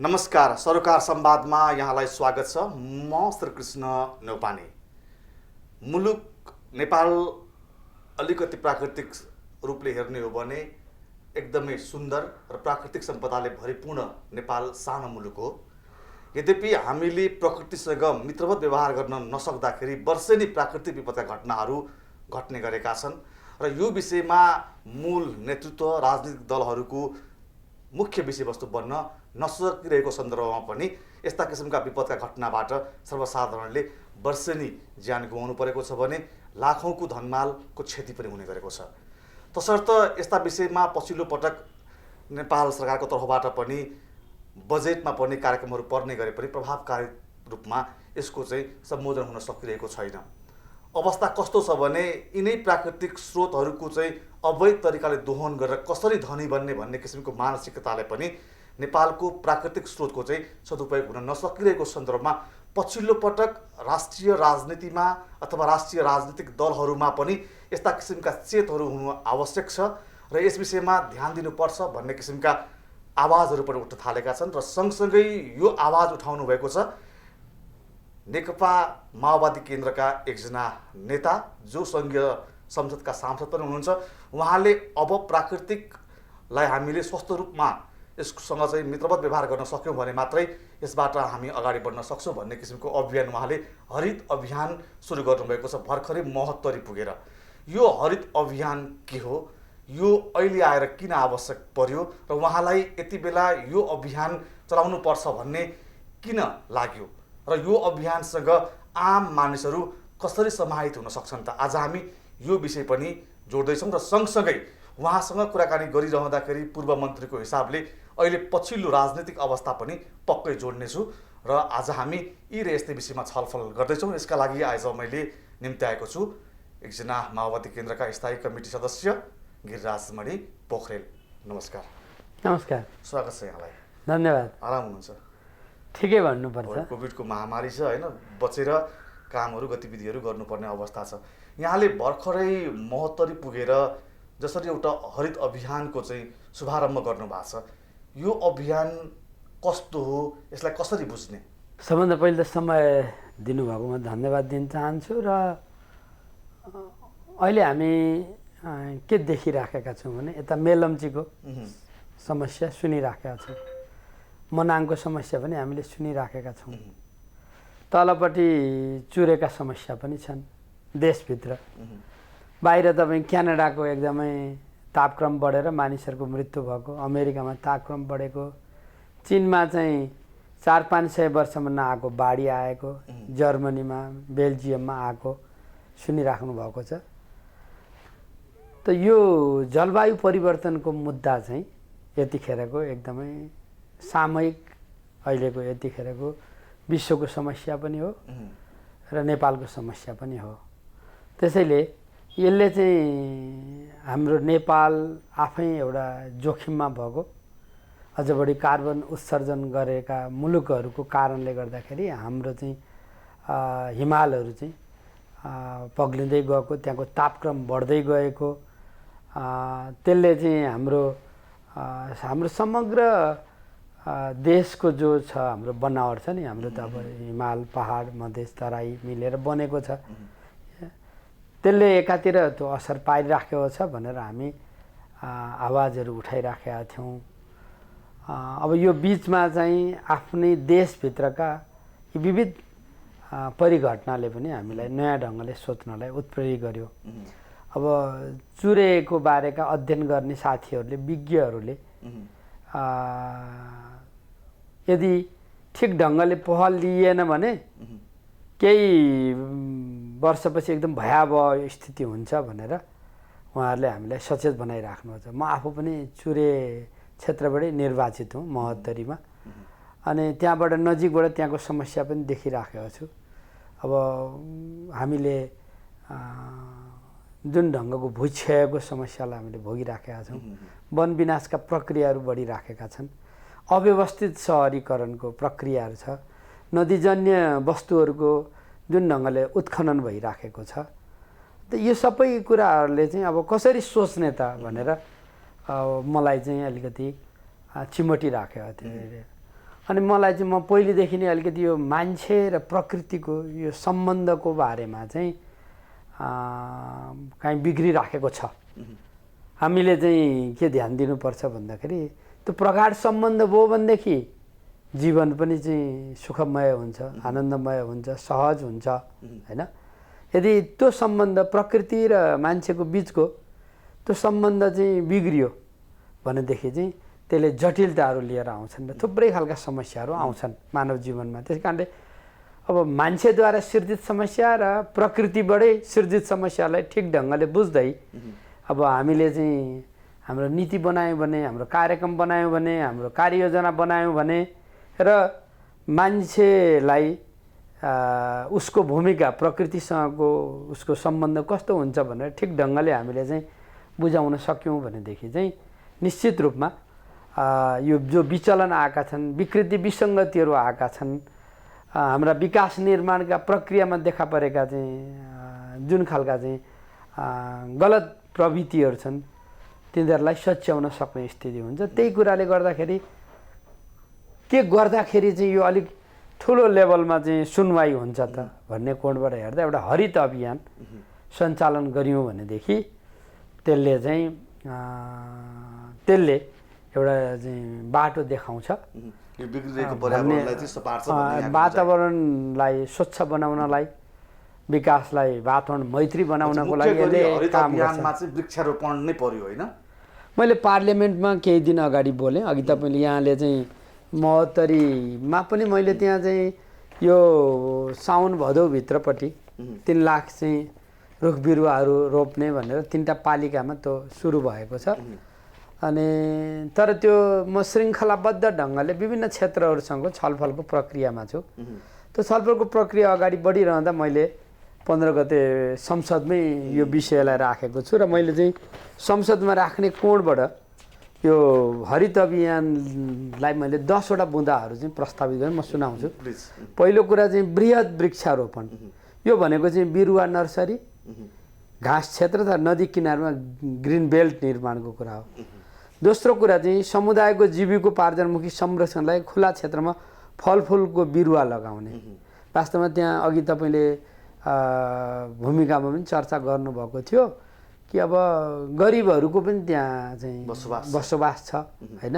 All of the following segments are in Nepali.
नमस्कार, सरोकार संवादमा यहाँलाई स्वागत छ। म श्रीकृष्ण नेउपाने। मुलुक नेपाल अलिकति प्राकृतिक रूपले हेर्ने हो भने एकदमै सुन्दर र प्राकृतिक सम्पदाले भरिपूर्ण नेपाल सानो मुलुक हो। यद्यपि हामीले प्रकृतिसँग मित्रवत व्यवहार गर्न नसक्दाखेरि वर्षेनी प्राकृतिक विपदका घटनाहरू घट्ने गरेका छन् र यो विषयमा मूल नेतृत्व राजनीतिक दलहरूको मुख्य विषयवस्तु बन्न नसकिरहेको सन्दर्भमा पनि यस्ता किसिमका विपदका घटनाबाट सर्वसाधारणले वर्षेनी ज्यान गुमाउनु परेको छ भने लाखौँको धनमालको क्षति पनि हुने गरेको छ। तसर्थ यस्ता विषयमा पछिल्लो पटक नेपाल सरकारको तर्फबाट पनि बजेटमा पर्ने कार्यक्रमहरू पर्ने गरे पनि प्रभावकारी रूपमा यसको चाहिँ सम्बोधन हुन सकिरहेको छैन। अवस्था कस्तो छ भने यिनै प्राकृतिक स्रोतहरूको चाहिँ अवैध तरिकाले दोहन गरेर कसरी धनी बन्ने भन्ने किसिमको मानसिकताले पनि नेपालको प्राकृतिक स्रोतको चाहिँ सदुपयोग हुन नसकिरहेको सन्दर्भमा पछिल्लो पटक राष्ट्रिय राजनीतिमा अथवा राष्ट्रिय राजनीतिक दलहरूमा पनि यस्ता किसिमका चेतहरू हुनु आवश्यक छ र यस विषयमा ध्यान दिनुपर्छ भन्ने किसिमका आवाजहरू पनि उठ्न थालेका छन् र सँगसँगै यो आवाज उठाउनु भएको छ नेकपा माओवादी केन्द्रका एकजना नेता जो सङ्घीय संसदका सांसद पनि हुनुहुन्छ। उहाँले अब प्राकृतिकलाई हामीले स्वस्थ रूपमा यससँग चाहिँ मित्रवत व्यवहार गर्न सक्यौँ भने मात्रै यसबाट हामी अगाडि बढ्न सक्छौँ भन्ने किसिमको अभियान उहाँले हरित अभियान सुरु गर्नुभएको छ भर्खरै महोत्तरी पुगेर। यो हरित अभियान के हो, यो अहिले आएर किन आवश्यक पर्यो र उहाँलाई यति बेला यो अभियान चलाउनुपर्छ भन्ने किन लाग्यो र यो अभियानसँग आम मानिसहरू कसरी समाहित हुन सक्छन् त आज हामी यो विषय पनि जोड्दैछौँ र सँगसँगै उहाँसँग कुराकानी गरिरहँदाखेरि पूर्व मन्त्रीको हिसाबले अहिले पछिल्लो राजनीतिक अवस्था पनि पक्कै जोड्नेछु र आज हामी यी र यस्तै विषयमा छलफल गर्दैछौँ। यसका लागि आज मैले निम्त्याएको छु एकजना माओवादी केन्द्रका स्थायी कमिटी सदस्य गिरिराज मणि पोखरेल। नमस्कार। नमस्कार, स्वागत छ यहाँलाई। धन्यवाद। आराम हुनुहुन्छ? ठिकै भन्नुपर्छ। कोभिडको महामारी छ होइन, बचेर कामहरू गतिविधिहरू गर्नुपर्ने अवस्था छ। यहाँले भर्खरै महोत्तरी पुगेर जसरी एउटा हरित अभियानको चाहिँ शुभारम्भ गर्नुभएको छ, यो अभियान कस्तो हो, यसलाई कसरी बुझ्ने? सबभन्दा पहिले समय दिनुभएकोमा धन्यवाद दिन चाहन्छु र अहिले हामी के देखिराखेका छौँ भने यता मेलम्चीको समस्या सुनिराखेका छौँ, मनाङको समस्या पनि हामीले सुनिराखेका छौँ, तलपट्टि चुरेका समस्या पनि छन् देशभित्र। बाहिर तपाईँ क्यानाडाको एकदमै तापक्रम बढेर मानिसहरूको मृत्यु भएको, अमेरिकामा तापक्रम बढेको, चीनमा चाहिँ 400-500 वर्षमा नआएको बाढी आएको, जर्मनीमा बेल्जियममा आएको सुनिराख्नु भएको छ। त यो जलवायु परिवर्तनको मुद्दा चाहिँ यतिखेरको एकदमै सामयिक अहिलेको यतिखेरको विश्वको समस्या पनि हो र नेपालको समस्या पनि हो। त्यसैले यसले चाहिँ हाम्रो नेपाल आफै एउटा जोखिममा भएको, अझ बढी कार्बन उत्सर्जन गरेका मुलुकहरूको कारणले गर्दाखेरि हाम्रो चाहिँ हिमालहरू चाहिँ पग्लिँदै गएको, त्यहाँको तापक्रम बढ्दै गएको, त्यसले चाहिँ हाम्रो समग्र देशको जो छ हाम्रो बनावट छ नि, हाम्रो त अब हिमाल पहाड मधेस तराई मिलेर बनेको छ, त्यसले एकातिर त्यो असर पारिराखेको छ भनेर हामी आवाजहरू उठाइराखेका थियौँ। अब यो बिचमा चाहिँ आफ्नै देशभित्रका विविध परिघटनाले पनि हामीलाई नयाँ ढङ्गले सोच्नलाई उत्प्रेरित गर्यो। अब चुरेको बारेका अध्ययन गर्ने साथीहरूले, विज्ञहरूले यदि ठिक ढङ्गले पहल लिएन भने केही वर्षपछि एकदम भयावह स्थिति हुन्छ भनेर उहाँहरूले हामीलाई सचेत बनाइराख्नुहुन्छ। म आफू पनि चुरे क्षेत्रबाटै निर्वाचित हुँ महोत्तरीमा, अनि त्यहाँबाट नजिकबाट त्यहाँको समस्या पनि देखिराखेको छु। अब हामीले जुन ढङ्गको भूक्षयको समस्यालाई हामीले भोगिराखेका छौँ, वन विनाशका प्रक्रियाहरू बढिराखेका छन्, अव्यवस्थित सहरीकरणको प्रक्रियाहरू छ, नदीजन्य वस्तुहरूको जुन ढङ्गले उत्खनन भइराखेको छ। त यो सबै कुराहरूले चाहिँ अब कसरी सोच्ने त भनेर मलाई चाहिँ अलिकति चिमटिराखेको थियो। अनि मलाई चाहिँ म पहिलेदेखि नै अलिकति यो मान्छे र प्रकृतिको यो सम्बन्धको बारेमा चाहिँ कहीँ बिग्रिराखेको छ। हामीले चाहिँ के ध्यान दिनुपर्छ भन्दाखेरि त्यो प्रगाढ सम्बन्ध भयो भनेदेखि जीवन पनि चाहिँ सुखमय हुन्छ, आनन्दमय हुन्छ, सहज हुन्छ हैन। यदि त्यो सम्बन्ध प्रकृति र मान्छेको बिचको त्यो सम्बन्ध चाहिँ बिग्रियो भनेदेखि चाहिँ त्यसले जटिलताहरू लिएर आउँछन् र थुप्रै खालका समस्याहरू आउँछन् मानव जीवनमा। त्यस कारणले अब मान्छेद्वारा सिर्जित समस्या र प्रकृतिबाटै सिर्जित समस्यालाई ठिक ढङ्गले बुझ्दै अब हामीले चाहिँ हाम्रो नीति बनायौँ भने, हाम्रो कार्यक्रम बनायौँ भने, हाम्रो कार्ययोजना बनायौँ भने र मान्छेलाई उसको भूमिका प्रकृतिसँगको उसको सम्बन्ध कस्तो हुन्छ भनेर ठिक ढङ्गले हामीले चाहिँ बुझाउन सक्यौँ भनेदेखि चाहिँ निश्चित रूपमा यो जो विचलन आएका छन्, विकृति विसङ्गतिहरू आएका छन्, हाम्रा विकास निर्माणका प्रक्रियामा देखा परेका चाहिँ जुन खालका चाहिँ गलत प्रवृत्तिहरू छन् तिनीहरूलाई सच्याउन सक्ने स्थिति हुन्छ। त्यही कुराले गर्दाखेरि के गर्दाखेरि चाहिँ यो अलिक ठुलो लेभलमा चाहिँ सुनवाई हुन्छ त भन्ने कोणबाट हेर्दा एउटा हरित अभियान सञ्चालन गऱ्यौँ भनेदेखि त्यसले चाहिँ एउटा चाहिँ बाटो देखाउँछ। वातावरणलाई स्वच्छ बनाउनलाई, विकासलाई वातावरण मैत्री बनाउनको लागि यसले काम गर्छ। वृक्षारोपण नै पर्यो होइन? मैले पार्लियामेन्टमा केही दिन अगाडि बोलेँ। अघि तपाईँले यहाँले चाहिँ महोत्तरीमा पनि मैले त्यहाँ चाहिँ यो साउन भदौभित्रपट्टि 3 लाख चाहिँ रुख बिरुवाहरू रोप्ने भनेर 3टा पालिकामा त्यो सुरु भएको छ। अनि तर त्यो म श्रृङ्खलाबद्ध ढङ्गले विभिन्न क्षेत्रहरूसँग छलफलको प्रक्रियामा छु। त्यो छलफलको प्रक्रिया अगाडि बढिरहँदा मैले 15 गते संसदमै यो विषयलाई राखेको छु र मैले चाहिँ संसदमा राख्ने कोणबाट यो हरित अभियानलाई मैले 10 वटा बुँदाहरू चाहिँ प्रस्तावित गरेँ, म सुनाउँछु। पहिलो कुरा चाहिँ बृहत वृक्षारोपण। यो भनेको चाहिँ बिरुवा नर्सरी, घाँस क्षेत्र तथा नदी किनारमा ग्रिन बेल्ट निर्माणको कुरा हो। दोस्रो कुरा चाहिँ समुदायको जीविकोपार्जनमुखी संरक्षणलाई खुला क्षेत्रमा फलफुलको बिरुवा लगाउने। वास्तवमा त्यहाँ अघि तपाईँले भूमिकामा पनि चर्चा गर्नुभएको थियो कि अब गरिबहरूको पनि त्यहाँ चाहिँ बसोबास छ हैन।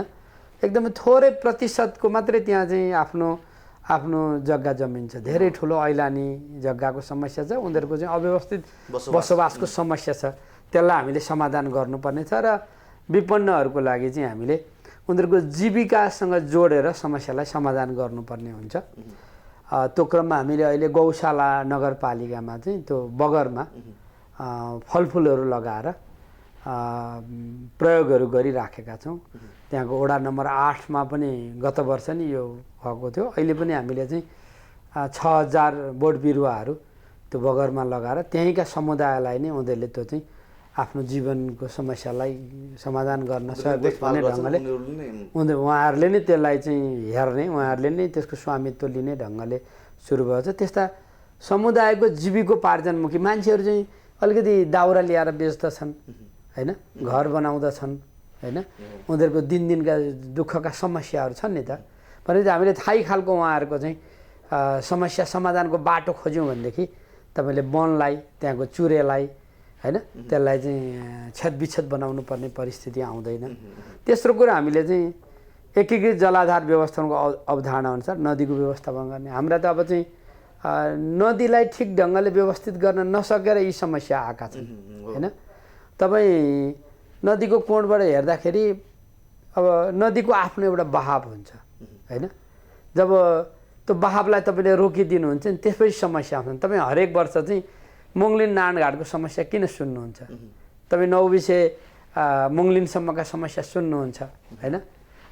एकदमै थोरै प्रतिशतको मात्रै त्यहाँ चाहिँ आफ्नो जग्गा जमिन छ। धेरै ठुलो ऐलानी जग्गाको समस्या छ, उनीहरूको चाहिँ अव्यवस्थित बसोबासको समस्या छ। त्यसलाई हामीले समाधान गर्नुपर्ने छ र विपन्नहरूको लागि चाहिँ हामीले उनीहरूको जीविकासँग जोडेर समस्यालाई समाधान गर्नुपर्ने हुन्छ। त्यो क्रममा हामीले अहिले गौशाला नगरपालिकामा चाहिँ त्यो बगरमा फलफुलहरू लगाएर प्रयोगहरू गरिराखेका छौँ। त्यहाँको वडा नम्बर 8मा पनि गत वर्ष नि यो भएको थियो। अहिले पनि हामीले चाहिँ 6000 बोट बिरुवाहरू त्यो बगरमा लगाएर त्यहीँका समुदायलाई नै उनीहरूले त्यो चाहिँ आफ्नो जीवनको समस्यालाई समाधान गर्न सकोस् भन्ने ढङ्गले उहाँहरूले नै त्यसलाई चाहिँ हेर्ने, उहाँहरूले नै त्यसको स्वामित्व लिने ढङ्गले सुरु भएको छ। त्यस्ता समुदायको जीविकोपार्जनमुखी मान्छेहरू चाहिँ अलिकति दाउरा ल्याएर बेच्दछन् हैन, घर बनाउँदछन् हैन, उनीहरूको दिनदिनका दुःखका समस्याहरू छन् नि त। भनेपछि हामीले थाहै खालको उहाँहरूको चाहिँ समस्या समाधानको बाटो खोज्यौँ भनेदेखि तपाईँले वनलाई, त्यहाँको चुरेलाई हैन, त्यसलाई चाहिँ छेदविच्छेद बनाउनु पर्ने परिस्थिति आउँदैन। तेस्रो कुरा हामीले चाहिँ एकीकृत जलाधार व्यवस्थापनको अवधारणा अनुसार नदीको व्यवस्थापन गर्ने। हाम्रा त अब चाहिँ नदीलाई ठिक ढङ्गले व्यवस्थित गर्न नसकेर यी समस्या आएका छन् हैन। तपाईँ नदीको कोणबाट हेर्दाखेरि अब नदीको आफ्नो एउटा बहाव हुन्छ हैन। जब त्यो बहावलाई तपाईँले रोकिदिनुहुन्छ नि त्यसपछि समस्या आउँछन्। तपाईँ हरेक वर्ष चाहिँ मुङ्लिन नारायणघाटको समस्या किन सुन्नुहुन्छ? तपाईँ 9 विषय मुङ्लिनसम्मका समस्या सुन्नुहुन्छ हैन।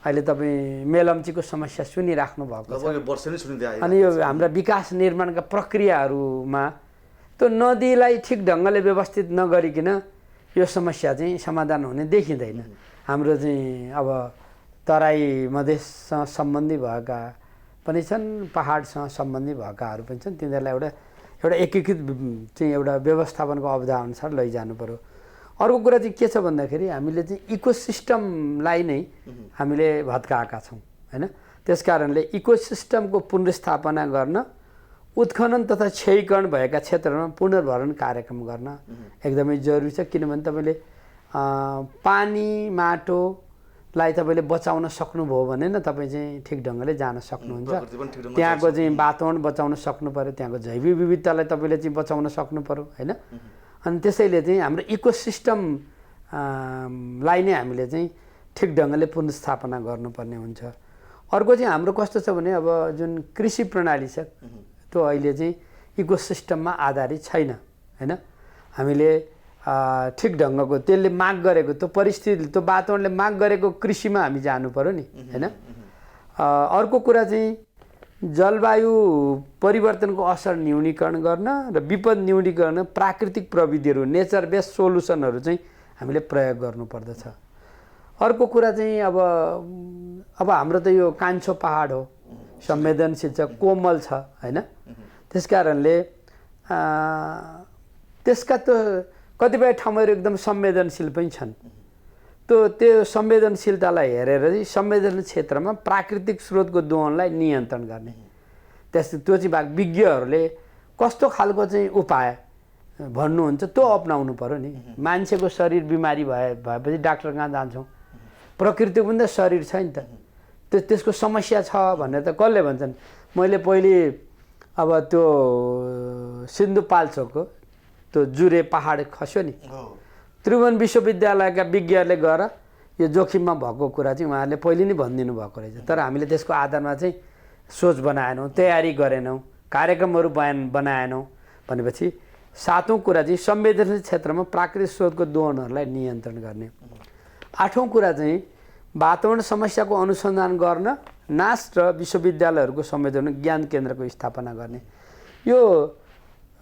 अहिले तपाईँ मेलम्चीको समस्या सुनिराख्नु भएको छ। अनि यो हाम्रा विकास निर्माणका प्रक्रियाहरूमा त्यो नदीलाई ठिक ढङ्गले व्यवस्थित नगरिकन यो समस्या चाहिँ समाधान हुने देखिँदैन। हाम्रो चाहिँ अब तराई मधेससँग सम्बन्धी भएका पनि छन्, पहाडसँग सम्बन्धी भएकाहरू पनि छन्। तिनीहरूलाई एउटा एकीकृत चाहिँ एउटा व्यवस्थापनको अवधारणअनुसार लैजानु पर्यो। अर्को कुरा चाहिँ के छ भन्दाखेरि हामीले चाहिँ इकोसिस्टमलाई नै हामीले भत्काएका छौँ हैन। त्यसकारणले इकोसिस्टमको पुनर्स्थापना गर्न उत्खनन तथा क्षयीकरण भएका क्षेत्रहरूमा पुनर्भरण कार्यक्रम गर्न एकदमै जरुरी छ। किनभने तपाईँले पानी माटोलाई तपाईँले बचाउन सक्नुभयो भने न तपाईँ चाहिँ ठिक ढङ्गले जान सक्नुहुन्छ। त्यहाँको चाहिँ वातावरण बचाउन सक्नु पऱ्यो, त्यहाँको जैविक विविधतालाई तपाईँले चाहिँ बचाउन सक्नु पऱ्यो होइन। अनि त्यसैले चाहिँ हाम्रो इकोसिस्टम लाई नै हामीले चाहिँ ठिक ढङ्गले पुनर्स्थापना गर्नुपर्ने हुन्छ। अर्को चाहिँ हाम्रो कस्तो छ भने अब जुन कृषि प्रणाली छ त्यो अहिले चाहिँ इकोसिस्टममा आधारित छैन होइन। हामीले ठिक ढङ्गको त्यसले माग गरेको त्यो परिस्थिति त्यो वातावरणले माग गरेको कृषिमा हामी जानु पर्यो नि होइन। अर्को कुरा चाहिँ जलवायु परिवर्तनको असर न्यूनीकरण गर्न र विपद न्यूनीकरण प्राकृतिक प्रविधिहरू नेचर बेस्ड सोलुसनहरू चाहिँ हामीले प्रयोग गर्नुपर्दछ। अर्को कुरा चाहिँ अब हाम्रो त यो कान्छो पहाड हो, संवेदनशील छ, कोमल छ होइन। त्यसकारणले त्यसका त्यो कतिपय ठाउँहरू एकदम संवेदनशील पनि छन्। त्यो संवेदनशीलतालाई हेरेर चाहिँ संवेदनशील क्षेत्रमा प्राकृतिक स्रोतको दोहनलाई नियन्त्रण गर्ने त्यो चाहिँ विज्ञहरूले कस्तो खालको चाहिँ उपाय भन्नुहुन्छ त्यो अपनाउनु पर्यो नि। मान्छेको शरीर बिमारी भएपछि डाक्टर कहाँ जान्छौँ? प्रकृतिको पनि त शरीर छ नि त, त्यसको समस्या छ भनेर त कसले भन्छन्? मैले पहिले अब त्यो सिन्धुपाल्चोकको त्यो जुरे पहाड खस्यो नि, त्रिभुवन विश्वविद्यालयका विज्ञहरूले गएर यो जोखिममा भएको कुरा चाहिँ उहाँहरूले पहिले नै भनिदिनु भएको रहेछ। तर हामीले त्यसको आधारमा चाहिँ सोच बनाएनौँ, तयारी गरेनौँ, कार्यक्रमहरू बनाएनौँ भनेपछि सातौँ कुरा चाहिँ संवेदनशील क्षेत्रमा प्राकृतिक स्रोतको दोहनहरूलाई नियन्त्रण गर्ने। आठौँ कुरा चाहिँ वातावरण समस्याको अनुसन्धान गर्न नास र विश्वविद्यालयहरूको संवेदन ज्ञान केन्द्रको स्थापना गर्ने। यो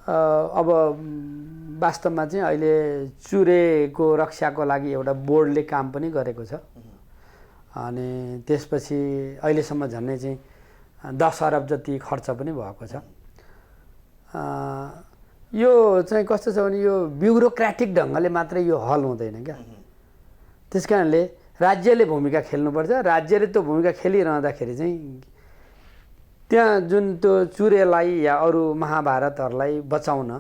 अब वास्तवमा चाहिँ अहिले चुरेको रक्षाको लागि एउटा बोर्डले काम पनि गरेको छ। अनि त्यसपछि अहिलेसम्म झन्डै चाहिँ 10 अरब जति खर्च पनि भएको छ। यो चाहिँ कस्तो छ भने यो ब्युरोक्रेटिक ढङ्गले मात्रै यो हल हुँदैन क्या। त्यसकारणले राज्यले भूमिका खेल्नुपर्छ। राज्यले त्यो भूमिका खेलिरहँदाखेरि चाहिँ त्यहाँ जुन त्यो चुरेलाई या अरू महाभारतहरूलाई बचाउन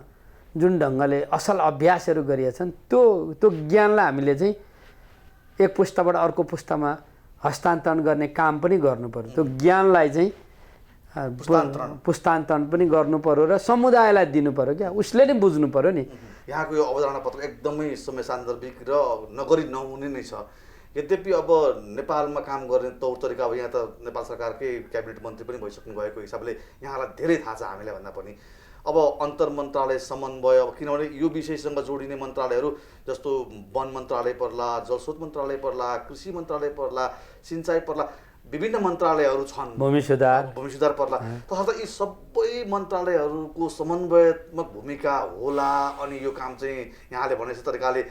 जुन ढङ्गले असल अभ्यासहरू गरिएछन् त्यो ज्ञानलाई हामीले चाहिँ एक पुस्ताबाट अर्को पुस्तामा हस्तान्तरण गर्ने काम पनि गर्नु पर्यो। त्यो ज्ञानलाई चाहिँ पुस्तान्तरण पनि गर्नु पर्यो र समुदायलाई दिनु पर्यो क्या, उसले नै बुझ्नु पर्यो नि। यहाँको यो अवधारणा पत्र एकदमै समय सान्दर्भिक र नगरी नहुने नै छ। यद्यपि अब नेपालमा काम गर्ने तौर तरिका अब यहाँ त नेपाल सरकारकै क्याबिनेट मन्त्री पनि भइसक्नु भएको हिसाबले यहाँलाई धेरै थाहा छ हामीलाई भन्दा पनि। अब अन्तर मन्त्रालय समन्वय, अब किनभने यो विषयसँग जोडिने मन्त्रालयहरू जस्तो वन मन्त्रालय पर्ला, जलस्रोत मन्त्रालय पर्ला, कृषि मन्त्रालय पर्ला, सिँचाइ पर्ला, विभिन्न मन्त्रालयहरू छन्, भूमि सुधार पर्ला। तसर्थ यी सबै मन्त्रालयहरूको समन्वयात्मक भूमिका होला। अनि यो काम चाहिँ यहाँले भने जस्तो तरिकाले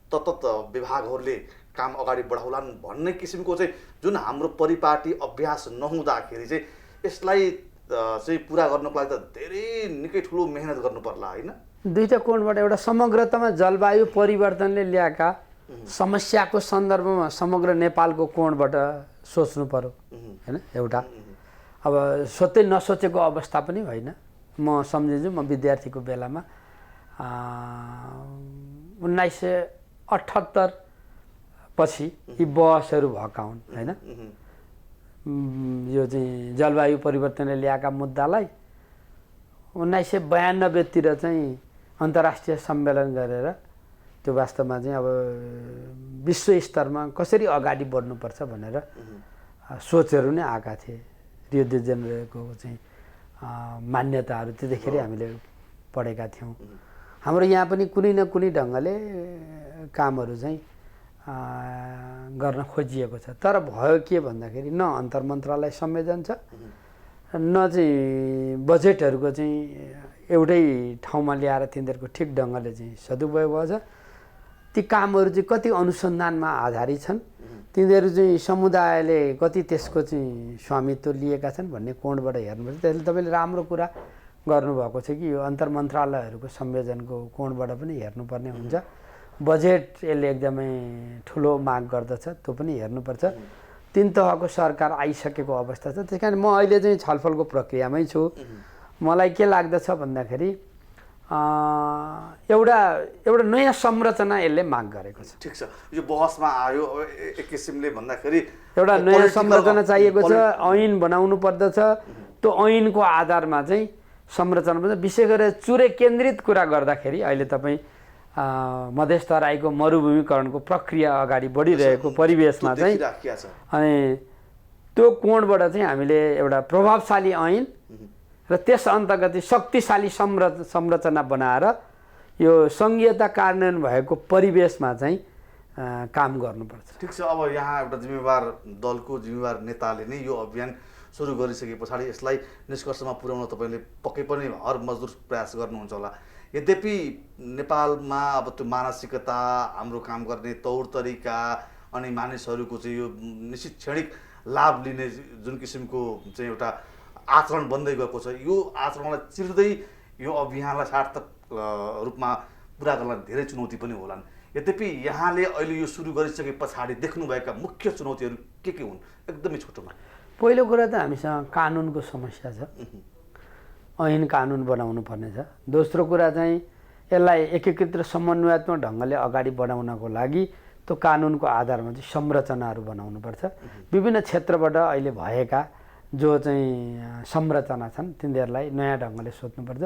तत्त विभागहरूले काम अगाडि बढाउलान् भन्ने किसिमको चाहिँ जुन हाम्रो परिपाटी अभ्यास नहुँदाखेरि चाहिँ यसलाई चाहिँ पुरा गर्नको लागि त धेरै निकै ठुलो मेहनत गर्नु पर्ला होइन। दुईटा कोणबाट एउटा समग्रतामा जलवायु परिवर्तनले ल्याएका समस्याको सन्दर्भमा समग्र नेपालको कोणबाट सोच्नु पर्यो होइन। एउटा अब सोच्दै नसोचेको अवस्था पनि होइन। म सम्झिन्छु म विद्यार्थीको बेलामा 1978 पछि यी बहसहरू भएका हुन् होइन। यो चाहिँ जलवायु परिवर्तनले ल्याएका मुद्दालाई 1992तिर चाहिँ अन्तर्राष्ट्रिय सम्मेलन गरेर त्यो वास्तवमा चाहिँ अब विश्व स्तरमा कसरी अगाडि बढ्नुपर्छ भनेर सोचहरू नै आएका थिए। रियो दि जेनेरोको चाहिँ मान्यताहरू त्यतिखेर हामीले पढेका थियौँ। हाम्रो यहाँ पनि कुनै न कुनै ढङ्गले कामहरू चाहिँ गर्न खोजिएको छ। तर भयो के भन्दाखेरि न अन्तर मन्त्रालय संयोजन छ, न चाहिँ बजेटहरूको चाहिँ एउटै ठाउँमा ल्याएर तिनीहरूको ठिक ढङ्गले चाहिँ सदुपयोग भएछ। ती कामहरू चाहिँ कति अनुसन्धानमा आधारित छन्, तिनीहरू चाहिँ समुदायले कति त्यसको चाहिँ स्वामित्व लिएका छन् भन्ने कोणबाट हेर्नुपर्छ। त्यसले तपाईँले राम्रो कुरा गर्नुभएको छ कि यो अन्तर मन्त्रालयहरूको संयोजनको कोणबाट पनि हेर्नुपर्ने हुन्छ। बजेट यसले एकदमै ठुलो माग गर्दछ, त्यो पनि हेर्नुपर्छ। तीन तहको सरकार आइसकेको अवस्था छ। त्यस कारण म अहिले चाहिँ छलफलको प्रक्रियामै छु। मलाई के लाग्दछ भन्दाखेरि एउटा नयाँ संरचना यसले माग गरेको छ। ठिक छ, यो बहसमा आयो एक किसिमले भन्दाखेरि एउटा नयाँ संरचना चाहिएको छ, ऐन बनाउनु पर्दछ। त्यो ऐनको आधारमा चाहिँ संरचना पर्छ। विशेष गरेर चुरे केन्द्रित कुरा गर्दाखेरि अहिले तपाईँ मधेस तराईको मरुभूमिकरणको प्रक्रिया अगाडि बढिरहेको परिवेशमा चाहिँ अनि त्यो कोणबाट चाहिँ हामीले एउटा प्रभावशाली ऐन र त्यस अन्तर्गत शक्तिशाली संरचना बनाएर यो सङ्घीयता कार्यान्वयन भएको परिवेशमा चाहिँ काम गर्नुपर्छ। ठिक छ, अब यहाँ एउटा जिम्मेवार दलको जिम्मेवार नेताले नै यो अभियान सुरु गरिसके पछाडि यसलाई निष्कर्षमा पुर्याउन तपाईँले पक्कै पनि हर मजदुर प्रयास गर्नुहुन्छ होला। यद्यपि नेपालमा अब त्यो मानसिकता, हाम्रो काम गर्ने तौर तरिका अनि मानिसहरूको चाहिँ यो निश्चित क्षणिक लाभ लिने जुन किसिमको चाहिँ एउटा आचरण बन्दै गएको छ, यो आचरणलाई चिर्दै यो अभियानलाई सार्थक रूपमा पुरा गर्न धेरै चुनौती पनि होलान्। यद्यपि यहाँले अहिले यो सुरु गरिसके पछाडि देख्नुभएका मुख्य चुनौतीहरू के हुन् एकदमै छोटोमा? पहिलो कुरा त हामीसँग कानुनको समस्या छ, ऐन कानुन बनाउनु पर्ने छ। दोस्रो कुरा चाहिँ यसलाई एकीकृत र समन्वयात्मक ढङ्गले अगाडि बढाउनको लागि त्यो कानुनको आधारमा चाहिँ संरचनाहरू बनाउनुपर्छ। विभिन्न क्षेत्रबाट अहिले भएका जो चाहिँ संरचना छन् तिनीहरूलाई नयाँ ढङ्गले सोच्नुपर्छ।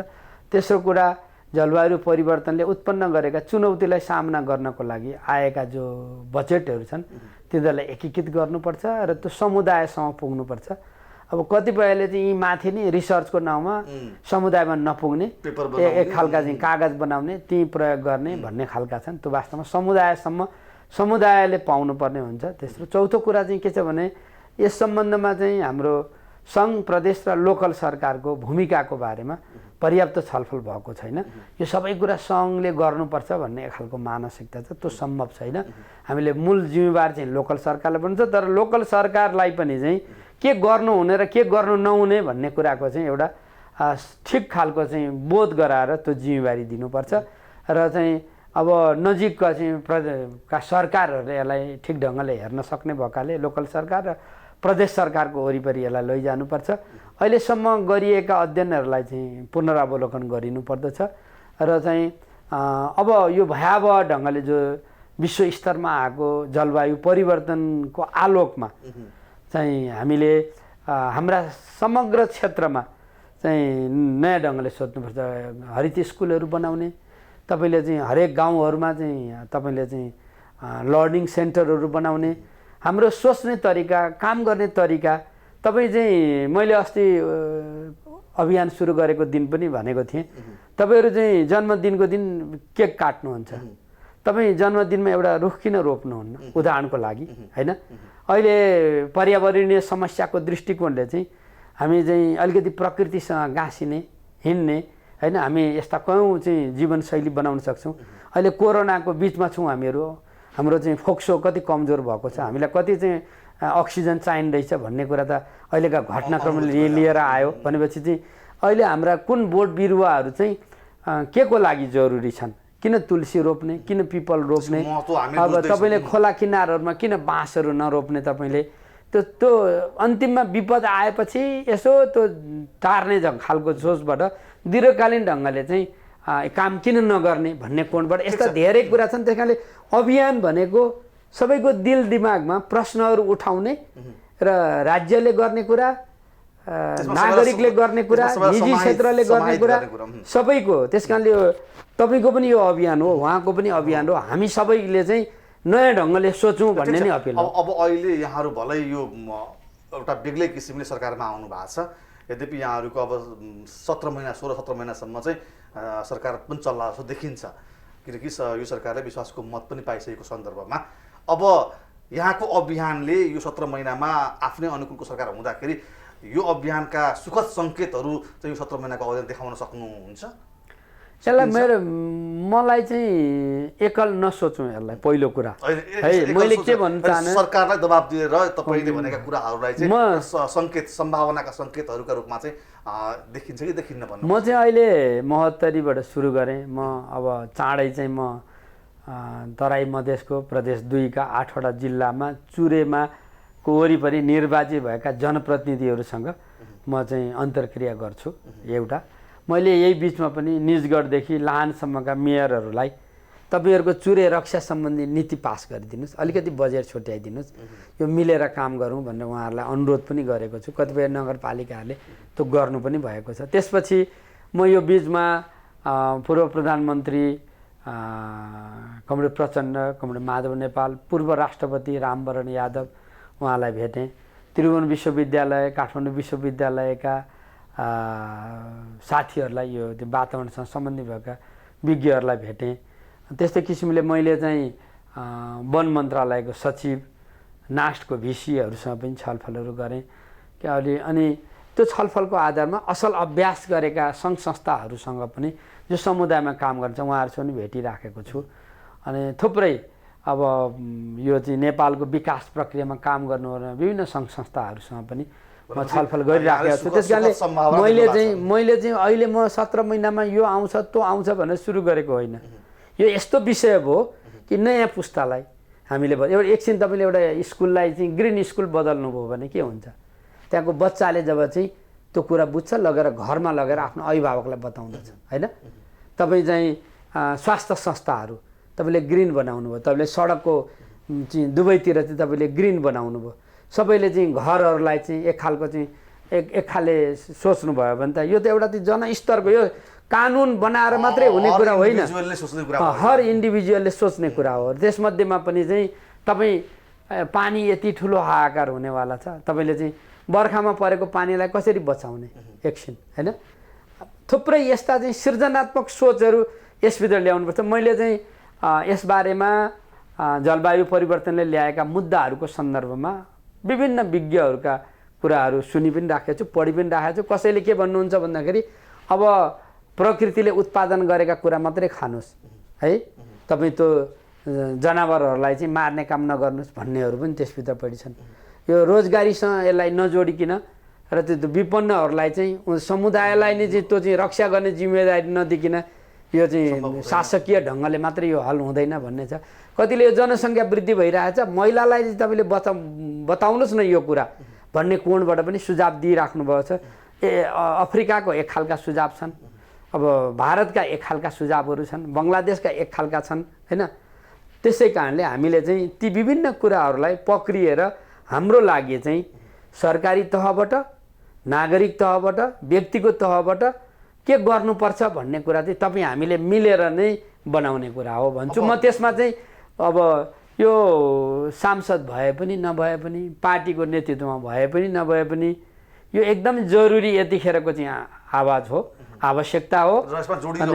तेस्रो कुरा जलवायु परिवर्तनले उत्पन्न गरेका चुनौतीलाई सामना गर्नको लागि आएका जो बजेटहरू छन् तिनीहरूलाई एकीकृत गर्नुपर्छ र त्यो समुदायसम्म पुग्नुपर्छ। अब कतिपयले चाहिँ यी माथि नै रिसर्चको नाउँमा समुदायमा नपुग्ने एक खालका चाहिँ कागज बनाउने ती प्रयोग गर्ने भन्ने खालका छन्। त्यो वास्तवमा समुदायसम्म समुदायले पाउनुपर्ने हुन्छ। तेस्रो चौथो कुरा चाहिँ के छ भने यस सम्बन्धमा चाहिँ हाम्रो सङ्घ, प्रदेश र लोकल सरकारको भूमिकाको बारेमा पर्याप्त छलफल भएको छैन। यो सबै कुरा सङ्घले गर्नुपर्छ भन्ने एक खालको मानसिकता छ, त्यो सम्भव छैन। हामीले मूल जिम्मेवार चाहिँ लोकल सरकारलाई पनि छ, तर लोकल सरकारलाई पनि चाहिँ के गर्नुहुने र के गर्नु नहुने भन्ने कुराको चाहिँ एउटा ठिक खालको चाहिँ बोध गराएर त्यो जिम्मेवारी दिनुपर्छ र चाहिँ अब नजिकका चाहिँ का सरकारहरूले यसलाई ठिक ढङ्गले हेर्न सक्ने भएकाले लोकल सरकार र प्रदेश सरकारको वरिपरि यसलाई लैजानुपर्छ। अहिलेसम्म गरिएका अध्ययनहरूलाई चाहिँ पुनरावलोकन गरिनुपर्दछ र चाहिँ अब यो भयावह ढङ्गले जो विश्व स्तरमा आएको जलवायु परिवर्तनको आलोकमा चाहिँ हामीले हाम्रा समग्र क्षेत्रमा चाहिँ नयाँ ढङ्गले सोच्नुपर्छ। हरित स्कुलहरू बनाउने, तपाईँले चाहिँ हरेक गाउँहरूमा चाहिँ तपाईँले चाहिँ लर्निङ सेन्टरहरू बनाउने, हाम्रो सोच्ने तरिका, काम गर्ने तरिका। तपाईँ चाहिँ मैले अस्ति अभियान सुरु गरेको दिन पनि भनेको थिएँ, तपाईँहरू चाहिँ जन्मदिनको दिन केक काट्नुहुन्छ, तपाईँ जन्मदिनमा एउटा रुख किन रोप्नुहुन्न उदाहरणको लागि, होइन? अहिले पर्यावरणीय समस्याको दृष्टिकोणले चाहिँ हामी चाहिँ अलिकति प्रकृतिसँग गाँसिने, हिँड्ने, होइन? हामी यस्ता कयौँ चाहिँ जीवनशैली बनाउन सक्छौँ। अहिले कोरोनाको बिचमा छौँ हामीहरू, हाम्रो चाहिँ फोक्सो कति कमजोर भएको छ, हामीलाई कति चाहिँ अक्सिजन चाहिँदैछ भन्ने कुरा त अहिलेका घटनाक्रमले लिएर आयो। भनेपछि चाहिँ अहिले हाम्रा कुन बोट बिरुवाहरू चाहिँ के को लागि जरुरी छन्, किन तुलसी रोप्ने, किन पिपल रोप्ने, अब तपाईँले खोला किनारहरूमा किन बाँसहरू नरोप्ने, तपाईँले त्यो अन्तिममा विपद आएपछि यसो त्यो टार्ने खालको सोचबाट दीर्घकालीन ढङ्गले चाहिँ काम किन नगर्ने भन्ने कोणबाट यस्ता धेरै कुरा छन्। त्यस कारणले अभियान भनेको सबैको दिल दिमागमा प्रश्नहरू उठाउने र राज्यले गर्ने कुरा, नागरिकले गर्ने कुरा, निजी क्षेत्रले गर्ने कुरा सबैको। त्यस कारणले तपाईँको पनि यो अभियान हो, उहाँको पनि अभियान हो, हामी सबैले चाहिँ नयाँ ढङ्गले सोचौँ भन्ने नै अपिल हो। अब अहिले यहाँहरू भलै यो एउटा बेग्लै किसिमले सरकारमा आउनु भएको छ, यद्यपि यहाँहरूको अब 16-17 महिनासम्म चाहिँ सरकार पनि चल्ला जस्तो देखिन्छ, किनकि यो सरकारले विश्वासको मत पनि पाइसकेको सन्दर्भमा अब यहाँको अभियानले यो 17 महिनामा आफ्नै अनुकूलको सरकार हुँदाखेरि यो अभियानका सुखद सङ्केतहरू चाहिँ यो 17 महिनाको अवधिमा देखाउन सक्नुहुन्छ? यसलाई मलाई चाहिँ एकल नसोचौँ यसलाई। पहिलो कुरा है, मैले के भन्न चाहन्छु, सरकारलाई दबाब दिएर तपाईँले भनेका कुराहरूलाई चाहिँ सङ्केत, सम्भावनाका सङ्केतहरूका रूपमा चाहिँ देखिन्छ कि देखिन्न भन्नु? म चाहिँ अहिले महोत्तरीबाट सुरु गरेँ। म अब चाँडै चाहिँ म तराई मधेसको प्रदेश 2 का 8वटा जिल्लामा चुरेमा वरिपरि निर्वाचित भएका जनप्रतिनिधिहरूसँग म चाहिँ अन्तर्क्रिया गर्छु एउटा। मैले यही बिचमा पनि निजगढदेखि लाहानसम्मका मेयरहरूलाई तपाईँहरूको चुरे रक्षा सम्बन्धी नीति पास गरिदिनुहोस्, अलिकति बजेट छुट्याइदिनुहोस्, यो मिलेर काम गरौँ भनेर उहाँहरूलाई अनुरोध पनि गरेको छु। कतिपय नगरपालिकाहरूले त्यो गर्नु पनि भएको छ। त्यसपछि म यो बिचमा पूर्व प्रधानमन्त्री कमरेड प्रचण्ड, कमरेड माधव नेपाल, पूर्व राष्ट्रपति रामवरण यादव उहाँलाई भेटेँ। त्रिभुवन विश्वविद्यालय, काठमाडौँ विश्वविद्यालयका साथीहरूलाई, यो वातावरणसँग सम्बन्धित भएका विज्ञहरूलाई भेटेँ। त्यस्तै किसिमले मैले चाहिँ वन मन्त्रालयको सचिव, नास्टको भिसीहरूसँग पनि छलफलहरू गरेँ कि अनि त्यो छलफलको आधारमा असल अभ्यास गरेका सङ्घ संस्थाहरूसँग पनि जो समुदायमा काम गर्छ उहाँहरूसँग पनि भेटिराखेको छु। अनि थुप्रै अब यो चाहिँ नेपालको विकास प्रक्रियामा काम गर्नुपर्ने विभिन्न सङ्घ संस्थाहरूसँग पनि म छलफल गरिराखेको छु। त्यस कारणले मैले चाहिँ अहिले म 17 महिनामा यो आउँछ त्यो आउँछ भनेर सुरु गरेको होइन। यो यस्तो विषय भयो कि नयाँ पुस्तालाई हामीले एउटा एकछिन तपाईँले एउटा स्कुललाई चाहिँ ग्रिन स्कुल बदल्नु भयो भने के हुन्छ, त्यहाँको बच्चाले जब चाहिँ त्यो कुरा बुझ्छ लगेर घरमा लगेर आफ्नो अभिभावकलाई बताउँदछ होइन। तपाईँ चाहिँ स्वास्थ्य संस्थाहरू तपाईँले ग्रिन बनाउनु भयो, तपाईँले सडकको चाहिँ दुवैतिर चाहिँ तपाईँले ग्रिन बनाउनु भयो, सबैले चाहिँ घरहरूलाई चाहिँ एक खालको चाहिँ एक खाले सोच्नुभयो भने त यो त एउटा चाहिँ जनस्तरको यो कानुन बनाएर मात्रै हुने कुरा होइन, हर इन्डिभिजुअलले सोच्ने कुरा हो। त्यसमध्येमा पनि चाहिँ तपाईँ पानी यति ठुलो हाहाकार हुनेवाला छ, तपाईँले चाहिँ बर्खामा परेको पानीलाई कसरी बचाउने एकछिन होइन। थुप्रै यस्ता चाहिँ सृजनात्मक सोचहरू यसभित्र ल्याउनुपर्छ। मैले चाहिँ यसबारेमा जलवायु परिवर्तनले ल्याएका मुद्दाहरूको सन्दर्भमा विभिन्न विज्ञहरूका कुराहरू सुनि पनि राखेको छु, पढि पनि राखेको छु। कसैले के भन्नुहुन्छ भन्दाखेरि अब प्रकृतिले उत्पादन गरेका कुरा मात्रै खानुहोस् है, तपाईँ त्यो जनावरहरूलाई चाहिँ मार्ने काम नगर्नुहोस् भन्नेहरू पनि त्यसभित्र पढि छन्। यो रोजगारीसँग यसलाई नजोडिकन र त्यो विपन्नहरूलाई चाहिँ समुदायलाई नै चाहिँ त्यो चाहिँ रक्षा गर्ने जिम्मेदारी नदिकन यो चाहिँ शासकीय ढङ्गले मात्रै यो हल हुँदैन भन्ने छ। कतिले यो जनसङ्ख्या वृद्धि भइरहेछ, महिलालाई चाहिँ तपाईँले बताउनुहोस् न यो कुरा भन्ने कोणबाट पनि सुझाव दिइराख्नु भएको छ। अफ्रिकाको एक खालका सुझाव छन्, अब भारतका एक खालका सुझावहरू छन्, बङ्गलादेशका एक खालका छन् होइन। त्यसै कारणले हामीले चाहिँ ती विभिन्न कुराहरूलाई पक्रिएर हाम्रो लागि चाहिँ सरकारी तहबाट, नागरिक तहबाट, व्यक्तिगत तहबाट के गर्नुपर्छ भन्ने कुरा चाहिँ तपाईँ हामीले मिलेर नै बनाउने कुरा हो भन्छु म। त्यसमा चाहिँ अब यो सांसद भए पनि नभए पनि, पार्टीको नेतृत्वमा भए पनि नभए पनि यो एकदम जरुरी यतिखेरको चाहिँ आवाज हो, आवश्यकता हो,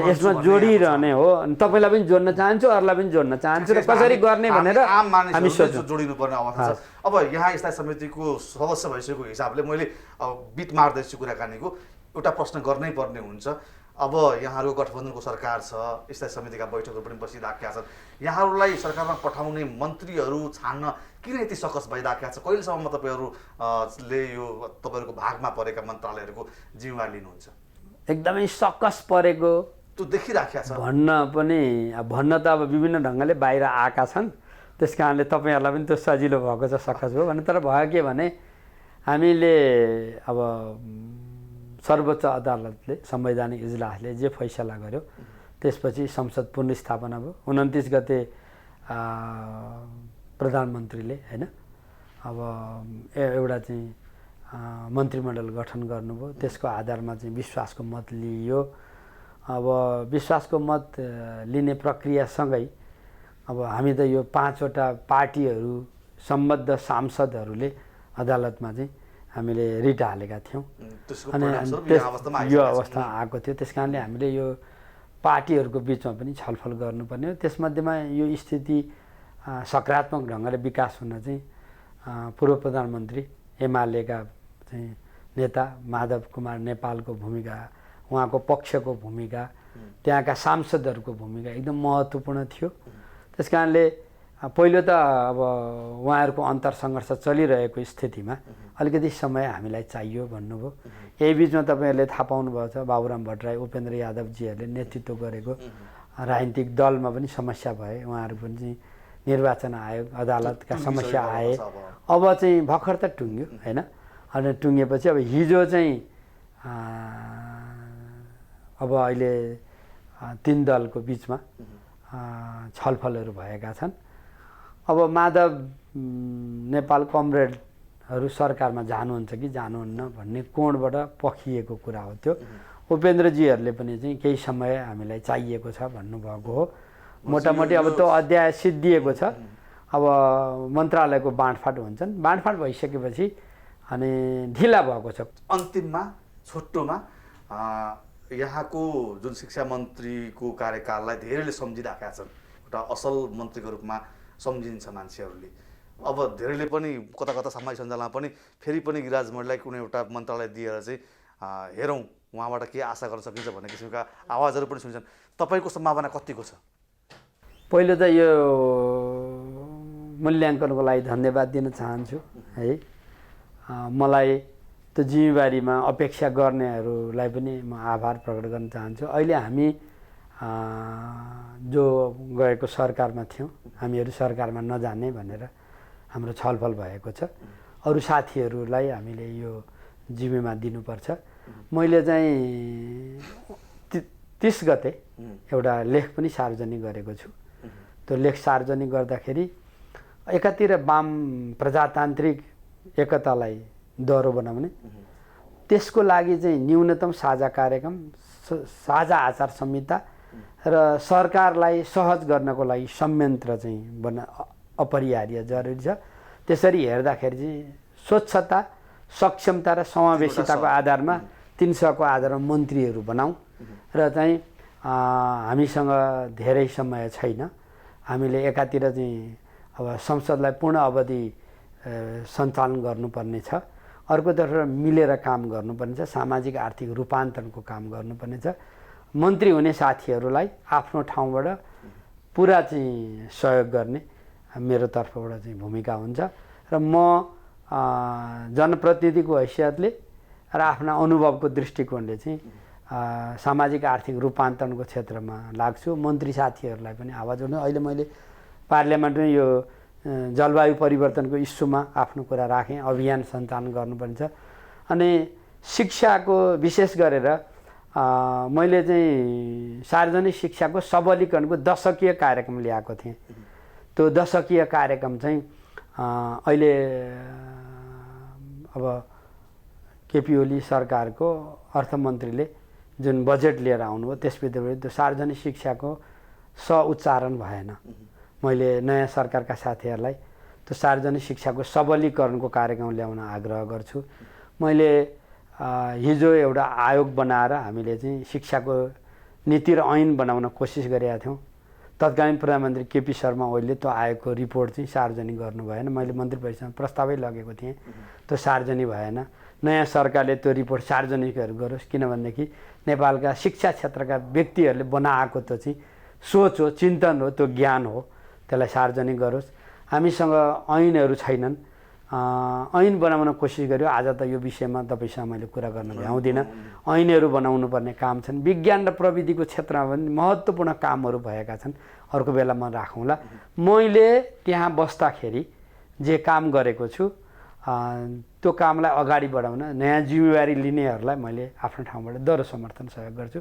यसमा जोडिरहने हो। अनि तपाईँलाई पनि जोड्न चाहन्छु, अरूलाई पनि जोड्न चाहन्छु र कसरी गर्ने भनेर हामी सोच्छौँ जोडिनुपर्ने अवस्था छ। अब यहाँ स्थायी समितिको सदस्य भइसकेको हिसाबले मैले बिट मार्दैछु कुराकानीको, एउटा प्रश्न गर्नै पर्ने हुन्छ। अब यहाँहरूको गठबन्धनको सरकार छ, स्थायी समितिका बैठकहरू पनि बसिराखेका छन्, यहाँहरूलाई सरकारमा पठाउने मन्त्रीहरू छान्न किन यति सकस भइराखेका छ? कहिलेसम्म तपाईँहरूले यो तपाईँहरूको भागमा परेका मन्त्रालयहरूको जिम्मेवारी लिनुहुन्छ? एकदमै सकस परेको त्यो देखिराखेका छ भन्न त अब विभिन्न ढङ्गले बाहिर आएका छन्। त्यस कारणले तपाईँहरूलाई पनि त्यो सजिलो भएको छ, सकस भयो भने। तर भयो के भने हामीले अब सर्वोच्च अदालतले, संवैधानिक इजलासले जे फैसला गर्यो त्यसपछि संसद पुनर्स्थापना भयो। 29 गते प्रधानमन्त्रीले होइन अब एउटा चाहिँ मन्त्रीमण्डल गठन गर्नुभयो। त्यसको आधारमा चाहिँ विश्वासको मत लिइयो। अब विश्वासको मत लिने प्रक्रियासँगै अब हामी त यो 5वटा पार्टीहरू सम्बद्ध सांसदहरूले अदालतमा चाहिँ हामीले रिट हालेका थियौँ अनि यो अवस्था आएको थियो। त्यस कारणले हामीले यो पार्टीहरूको बिचमा पनि छलफल गर्नुपर्ने हो। त्यसमध्येमा यो स्थिति सकारात्मक ढङ्गले विकास हुन चाहिँ पूर्व प्रधानमन्त्री एमालेका चाहिँ नेता माधव कुमार नेपालको भूमिका, उहाँको पक्षको भूमिका, त्यहाँका सांसदहरूको भूमिका एकदम महत्त्वपूर्ण थियो। त्यस कारणले पहिलो त अब उहाँहरूको अन्तरसङ्घर्ष चलिरहेको स्थितिमा अलिकति समय हामीलाई चाहियो भन्नुभयो। यही बिचमा तपाईँहरूले थाहा पाउनुभएको छ बाबुराम भट्टराई, उपेन्द्र यादवजीहरूले नेतृत्व गरेको राजनीतिक दलमा पनि समस्या भए, उहाँहरू पनि चाहिँ निर्वाचन आयोग अदालतका टुङ्गिसकेको समस्या आए। छ अब चाहिँ भर्खर त टुङ्ग्यो होइन। अनि टुङ्गेपछि अब हिजो चाहिँ अब अहिले 3 दलको बिचमा छलफलहरू भएका छन्। अब माधव नेपाल कमरेडहरू सरकारमा जानुहुन्छ कि जानुहुन्न भन्ने कोणबाट पखिएको कुरा हो त्यो। उपेन्द्रजीहरूले पनि चाहिँ केही समय हामीलाई चाहिएको छ भन्नुभएको हो। मोटामोटी अब त्यो अध्याय सिद्धिएको छ। अब मन्त्रालयको बाँडफाँड हुन्छन्, बाँडफाँड भइसकेपछि अनि ढिला भएको छ। अन्तिममा छोटोमा यहाँको जुन शिक्षा मन्त्रीको कार्यकाललाई धेरैले सम्झिराखेका छन्, एउटा असल मन्त्रीको रूपमा सम्झिन्छ मान्छेहरूले। अब धेरैले पनि कता कता सामाजिक सञ्जालमा पनि फेरि पनि गिरिराज मणिलाई कुनै एउटा मन्त्रालय दिएर चाहिँ हेरौँ उहाँबाट के आशा गर्न सकिन्छ भन्ने किसिमका आवाजहरू पनि सुन्छन्। तपाईँको सम्भावना कतिको छ? पहिलो त यो मूल्याङ्कनको लागि धन्यवाद दिन चाहन्छु है। मलाई त्यो जिम्मेवारीमा अपेक्षा गर्नेहरूलाई पनि म आभार प्रकट गर्न चाहन्छु। अहिले हामी जो गएको सरकारमा थियौँ, हामीहरू सरकारमा नजाने भनेर हाम्रो छलफल भएको छ। अरू साथीहरूलाई हामीले यो जिम्मेमा दिनुपर्छ। मैले चाहिँ 30 गते एउटा लेख पनि सार्वजनिक गरेको छु। त्यो लेख सार्वजनिक गर्दाखेरि एकातिर वाम प्रजातान्त्रिक एकतालाई दह्रो बनाउने, त्यसको लागि चाहिँ न्यूनतम साझा कार्यक्रम, साझा आचार संहिता र सरकारलाई सहज गर्नको लागि संयन्त्र चाहिँ अपरिहार्य जरुरी छ। त्यसरी हेर्दाखेरि चाहिँ स्वच्छता, सक्षमता र समावेशिताको आधारमा 300 को आधारमा मन्त्रीहरू बनाऊँ र चाहिँ हामीसँग धेरै समय छैन। हामीले एकातिर चाहिँ अब संसदलाई पूर्ण अवधि सञ्चालन गर्नुपर्ने छ, अर्कोतर्फ मिलेर काम गर्नुपर्ने छ, सामाजिक आर्थिक रूपान्तरणको काम गर्नुपर्ने छ। मन्त्री हुने साथीहरूलाई आफ्नो ठाउँबाट पुरा चाहिँ सहयोग गर्ने मेरो तर्फबाट चाहिँ भूमिका हुन्छ र म जनप्रतिनिधिको हैसियतले र आफ्ना अनुभवको दृष्टिकोणले चाहिँ सामाजिक आर्थिक रूपान्तरणको क्षेत्रमा लाग्छु। मन्त्री साथीहरूलाई पनि आवाज उठाउनु। अहिले मैले पार्लियामेन्टमा यो जलवायु परिवर्तनको इस्युमा आफ्नो कुरा राखेँ, अभियान सञ्चालन गर्नुपर्ने छ। अनि शिक्षाको विशेष गरेर मैले चाहिँ सार्वजनिक शिक्षाको सबलीकरणको दशकीय कार्यक्रम ल्याएको थिएँ। त्यो दशकीय कार्यक्रम चाहिँ अहिले अब केपी ओली सरकारको अर्थमन्त्रीले जुन बजेट लिएर आउनुभयो त्यसभित्र त्यो सार्वजनिक शिक्षाको उच्चारण भएन। मैले नयाँ सरकारका साथीहरूलाई त्यो सार्वजनिक शिक्षाको सबलीकरणको कार्यक्रम ल्याउन आग्रह गर्छु। मैले हिजो एउटा आयोग बनाएर हामीले चाहिँ शिक्षाको नीति र ऐन बनाउन कोसिस गरेका थियौँ। तत्कालीन प्रधानमन्त्री केपी शर्मा ओलीले त्यो आयोगको रिपोर्ट चाहिँ सार्वजनिक गर्नु भएन। मैले मन्त्री परिषदमा प्रस्तावै लगेको थिएँ, त्यो सार्वजनिक भएन। नयाँ सरकारले त्यो रिपोर्ट सार्वजनिकहरू गरोस्, किनभनेदेखि नेपालका शिक्षा क्षेत्रका व्यक्तिहरूले बनाएको त्यो चाहिँ सोच हो, चिन्तन हो, त्यो ज्ञान हो, त्यसलाई सार्वजनिक गरोस्। हामीसँग ऐनहरू छैनन्, ऐन बनाउन कोसिस गर्यो। आज त यो विषयमा तपाईँसँग मैले कुरा गर्न भ्याउँदिनँ। ऐनहरू बनाउनु पर्ने काम छन्। विज्ञान र प्रविधिको क्षेत्रमा पनि महत्त्वपूर्ण कामहरू भएका छन्, अर्को बेला म राखौँला। मैले त्यहाँ बस्दाखेरि जे काम गरेको छु त्यो कामलाई अगाडि बढाउन नयाँ जिम्मेवारी लिनेहरूलाई मैले आफ्नो ठाउँबाट दह्रो समर्थन सहयोग गर्छु।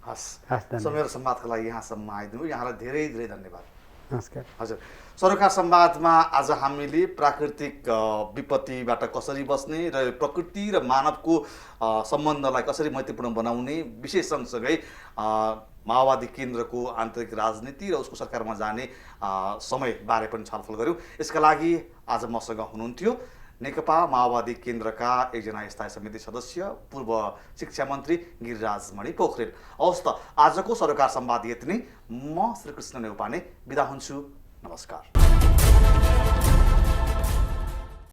हस्, मेरो संवादको लागि यहाँसम्म आइदिनु, यहाँलाई धेरै धेरै धन्यवाद। नमस्कार। हजुर, सरोकार संवादमा आज हामीले प्राकृतिक विपत्तिबाट कसरी बस्ने र प्रकृति र मानवको सम्बन्धलाई कसरी मैत्रीपूर्ण बनाउने विषय सँगसँगै माओवादी केन्द्रको आन्तरिक राजनीति र उसको सरकारमा जाने समयबारे पनि छलफल गऱ्यौँ। यसका लागि आज मसँग हुनुहुन्थ्यो नेकपा माओवादी केन्द्रका एकजना स्थायी समिति सदस्य पूर्व शिक्षा मन्त्री गिरिराज मणि पोखरेल। हवस् त, आजको सरोकार संवाद यति नै। म श्रीकृष्ण नेउपाने बिदा हुन्छु। नमस्कार।